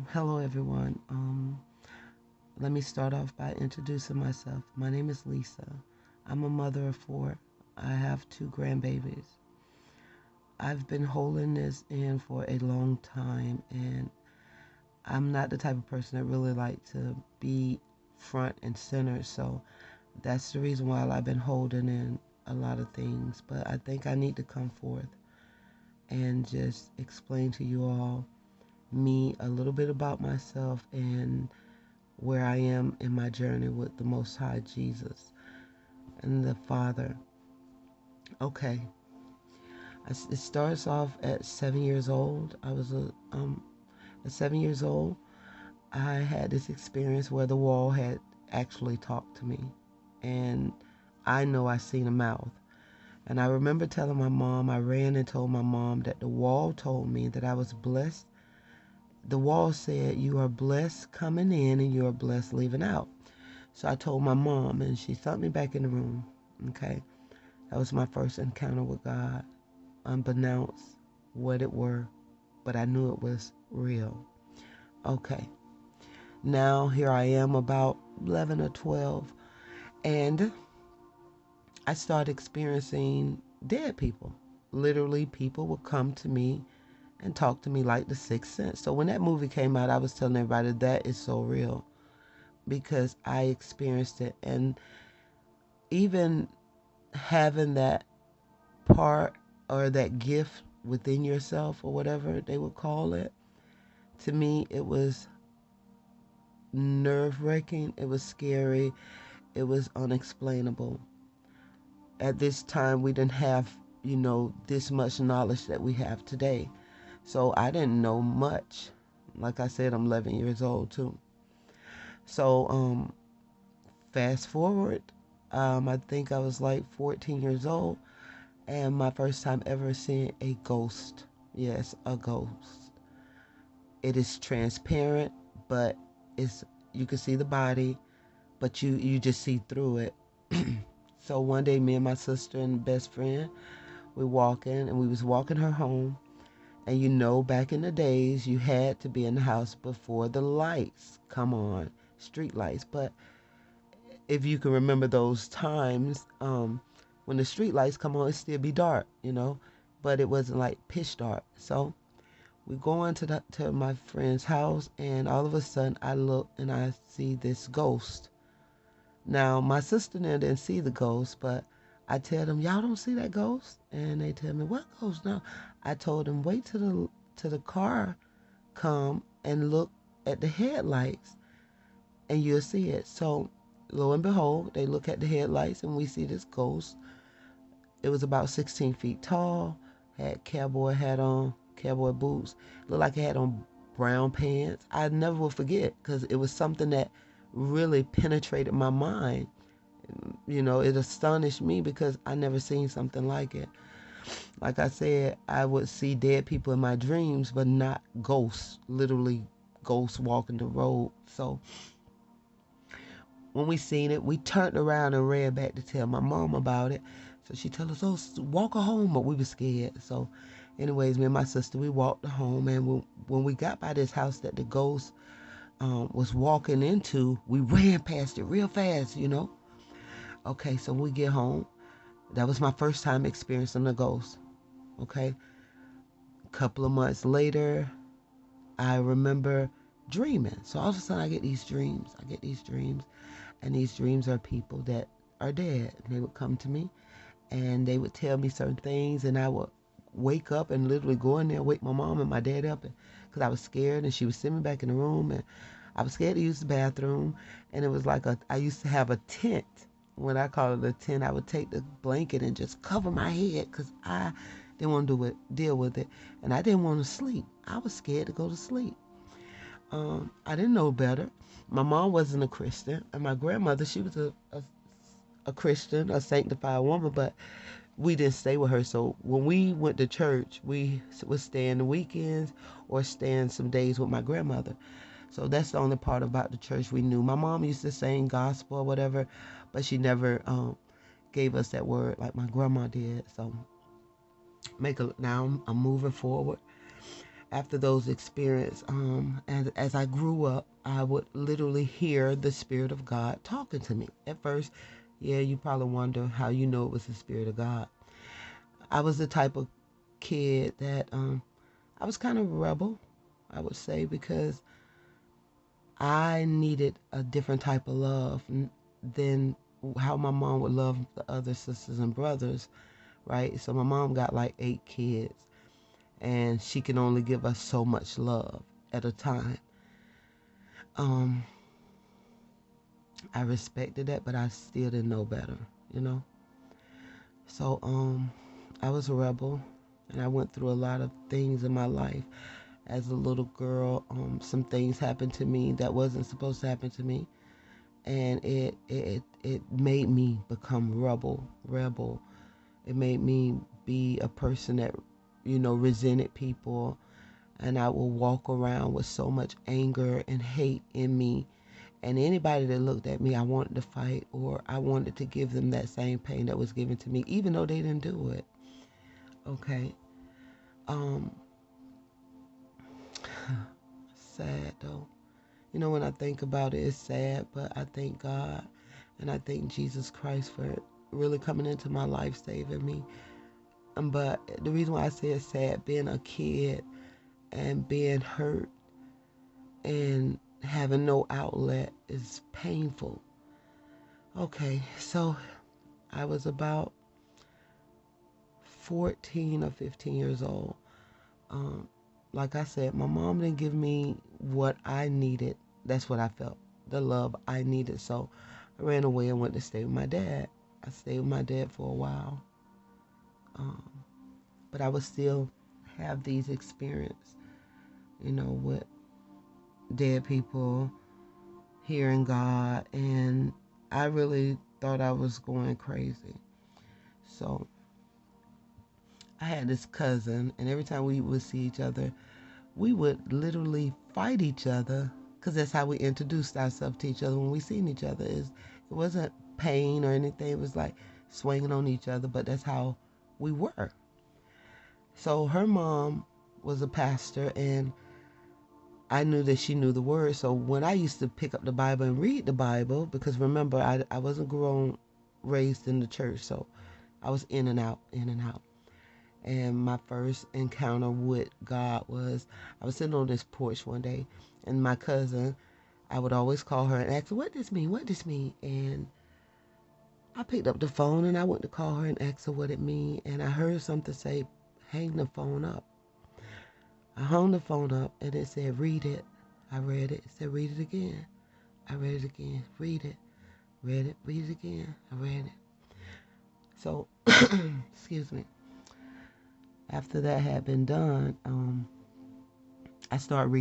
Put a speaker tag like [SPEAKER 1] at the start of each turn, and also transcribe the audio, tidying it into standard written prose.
[SPEAKER 1] Hello, everyone. Let me start off by introducing myself. My name is Lisa. I'm a mother of four. I have two grandbabies. I've been holding this in for a long time, and I'm not the type of person that really like to be front and center. So that's the reason why I've been holding in a lot of things. But I think I need to come forth and just explain to you all me a little bit about myself and where I am in my journey with the Most High Jesus and the Father. Okay, it starts off at 7 years old. At 7 years old, I had this experience where the wall had actually talked to me, and I know I seen a mouth. And I remember telling my mom, I ran and told my mom that the wall told me that I was blessed. The wall said, "You are blessed coming in and you are blessed leaving out." So I told my mom, and she thumped me back in the room. Okay, that was my first encounter with God, unbeknownst what it were, but I knew it was real. Okay, now here I am about 11 or 12, and I started experiencing dead people. Literally, people would come to me and talk to me like the Sixth Sense. So when that movie came out, I was telling everybody that is so real because I experienced it. And even having that part or that gift within yourself or whatever they would call it, to me, it was nerve wracking. It was scary. It was unexplainable. At this time, we didn't have, this much knowledge that we have today. So I didn't know much. Like I said, I'm 11 years old too. So fast forward, I think I was like 14 years old, and my first time ever seeing a ghost. Yes, a ghost. It is transparent, but it's you can see the body, but you just see through it. So one day, me and my sister and best friend, we walking, and we was walking her home. And back in the days, you had to be in the house before the lights come on, street lights. But if you can remember those times, when the street lights come on, it still be dark. But it wasn't like pitch dark. So we go into to my friend's house, and all of a sudden I look and I see this ghost. Now my sister and them didn't see the ghost, but I tell them, "Y'all don't see that ghost?" And they tell me, "What ghost?" No, I told them, "Wait till the car come and look at the headlights, and you'll see it." So lo and behold, they look at the headlights, and we see this ghost. It was about 16 feet tall, had cowboy hat on, cowboy boots, looked like it had on brown pants. I never will forget because it was something that really penetrated my mind. It astonished me because I never seen something like it. Like I said, I would see dead people in my dreams, but not ghosts, literally ghosts walking the road. So when we seen it, we turned around and ran back to tell my mom about it. So she told us, "Oh, walk her home," but we were scared. So anyways, me and my sister, we walked her home, and when we got by this house that the ghost was walking into, we ran past it real fast. Okay, so when we get home, that was my first time experiencing the ghost. Okay, a couple of months later, I remember dreaming. So all of a sudden, I get these dreams. And these dreams are people that are dead. And they would come to me, and they would tell me certain things, and I would wake up and literally go in there, wake my mom and my dad up, because I was scared, and she would send me back in the room, and I was scared to use the bathroom, and it was like I used to have a tent. When I call it a tent, I would take the blanket and just cover my head because I didn't want to deal with it, and I didn't want to sleep. I was scared to go to sleep. I didn't know better. My mom wasn't a Christian, and my grandmother, she was a Christian, a sanctified woman, but we didn't stay with her. So when we went to church, we would stay in the weekends or stay in some days with my grandmother. So that's the only part about the church we knew. My mom used to sing gospel or whatever, but she never gave us that word like my grandma did. So now I'm moving forward. after those experiences, and as I grew up, I would literally hear the Spirit of God talking to me. At first, yeah, you probably wonder how you know it was the Spirit of God. I was the type of kid that I was kind of rebel, I would say, because I needed a different type of love than how my mom would love the other sisters and brothers, right? So my mom got like 8 kids, and she can only give us so much love at a time. Um, I respected that, but I still didn't know better, you know? So, I was a rebel, and I went through a lot of things in my life. As a little girl, some things happened to me that wasn't supposed to happen to me, and it made me become rebel. It made me be a person that, resented people, and I would walk around with so much anger and hate in me. And anybody that looked at me, I wanted to fight, or I wanted to give them that same pain that was given to me, even though they didn't do it. Okay. Um, Sad though. When I think about it, it's sad, but I thank God and I thank Jesus Christ for really coming into my life, saving me. But the reason why I say it's sad, being a kid and being hurt and having no outlet is painful. Okay, so I was about 14 or 15 years old. Um, like I said, my mom didn't give me what I needed. That's what I felt, the love I needed. So I ran away and went to stay with my dad. I stayed with my dad for a while. Um, but I would still have these experiences, with dead people, hearing God, and I really thought I was going crazy. So I had this cousin, and every time we would see each other, we would literally fight each other, because that's how we introduced ourselves to each other when we seen each other. It wasn't pain or anything. It was like swinging on each other, but that's how we were. So her mom was a pastor, and I knew that she knew the word. So when I used to pick up the Bible and read the Bible, because remember, I wasn't raised in the church, so I was in and out, in and out. And my first encounter with God was, I was sitting on this porch one day, and my cousin, I would always call her and ask her, what does mean? What does mean? And I picked up the phone and I went to call her and ask her what it mean. And I heard something say, hang the phone up. I hung the phone up and it said, read it. I read it. It said, read it again. I read it again. Read it. Read it. Read it again. I read it. So, excuse me. After that had been done, I started reading